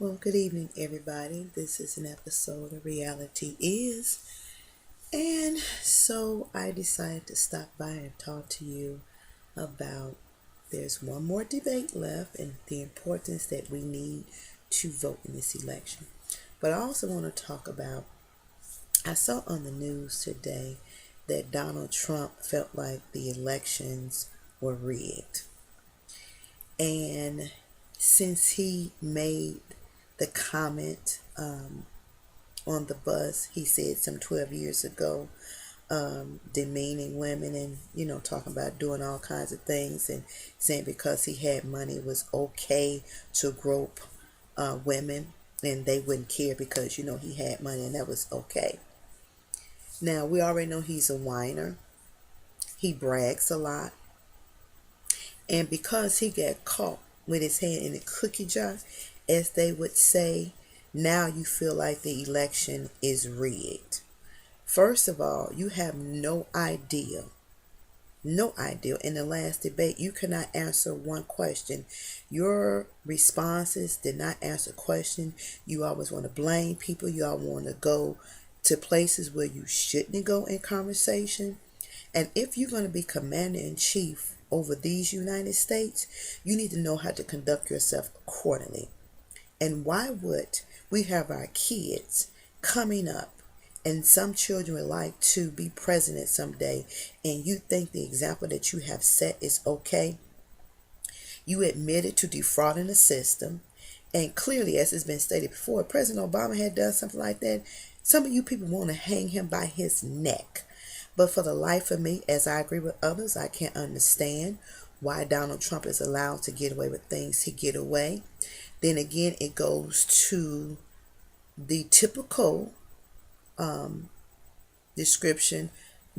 Well, good evening, everybody. This is an episode of Reality Is. And so I decided to stop by and talk to you about there's one more debate left and the importance that we need to vote in this election. But I also want to talk about, I saw on the news today that Donald Trump felt like the elections were rigged. And since he made the comment on the bus, he said some 12 years ago, demeaning women and, talking about doing all kinds of things and saying because he had money it was okay to grope women and they wouldn't care because, he had money and that was okay. Now, we already know he's a whiner. He brags a lot. And because he got caught with his hand in the cookie jar, as they would say, now you feel like the election is rigged. First of all, you have no idea. In the last debate, you cannot answer one question. Your responses did not answer question. You always want to blame people. You all want to go to places where you shouldn't go in conversation. And if you're going to be commander in chief over these United States, you need to know how to conduct yourself accordingly. And why would we have our kids coming up and some children would like to be president someday and you think the example that you have set is okay? You admitted to defrauding the system, and clearly, as has been stated before, President Obama had done something like that. Some of you people want to hang him by his neck. But for the life of me, as I agree with others, I can't understand why Donald Trump is allowed to get away with things he get away. Then again, it goes to the typical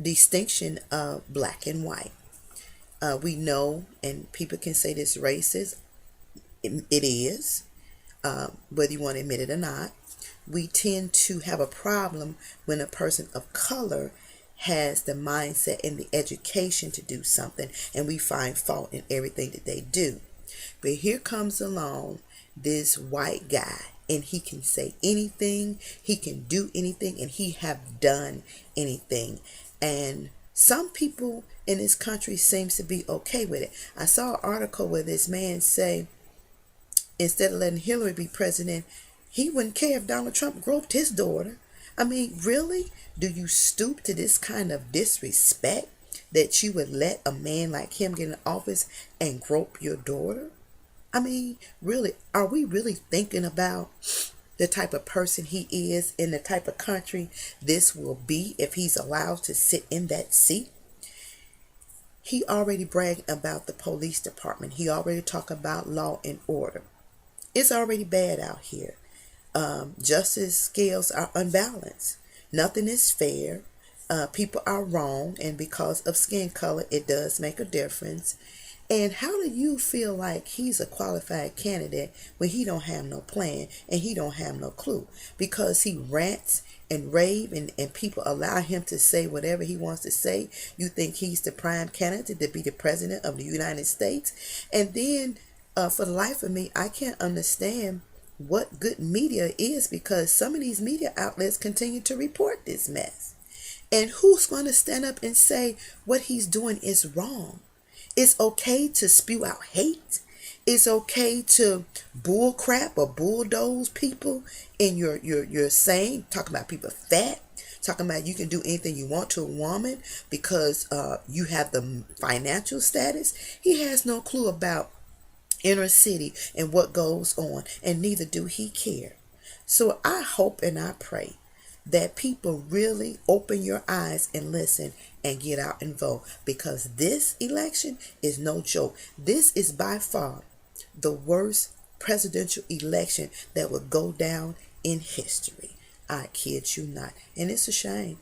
distinction of black and white. We know, and people can say this racist. It is, whether you want to admit it or not. We tend to have a problem when a person of color has the mindset and the education to do something, and we find fault in everything that they do. But here comes along this white guy, and he can say anything, he can do anything, and he have done anything. And some people in this country seems to be okay with it. I saw an article where this man say, instead of letting Hillary be president, he wouldn't care if Donald Trump groped his daughter. I mean, really? Do you stoop to this kind of disrespect that you would let a man like him get in office and grope your daughter? I mean, really, are we really thinking about the type of person he is and the type of country this will be if he's allowed to sit in that seat? He already bragged about the police department. He already talked about law and order. It's already bad out here. Justice scales are unbalanced. Nothing is fair. People are wrong, and because of skin color, it does make a difference. And how do you feel like he's a qualified candidate when he don't have no plan and he don't have no clue? Because he rants and rave and people allow him to say whatever he wants to say. You think he's the prime candidate to be the president of the United States? And then for the life of me, I can't understand what good media is, because some of these media outlets continue to report this mess. And who's going to stand up and say what he's doing is wrong? It's okay to spew out hate. It's okay to bull crap or bulldoze people in your saying, talking about people fat, talking about you can do anything you want to a woman because you have the financial status. He has no clue about inner city and what goes on, and neither do he care. So I hope and I pray that people really open your eyes and listen and get out and vote, because this election is no joke. This is by far the worst presidential election that will go down in history. I kid you not. And it's a shame.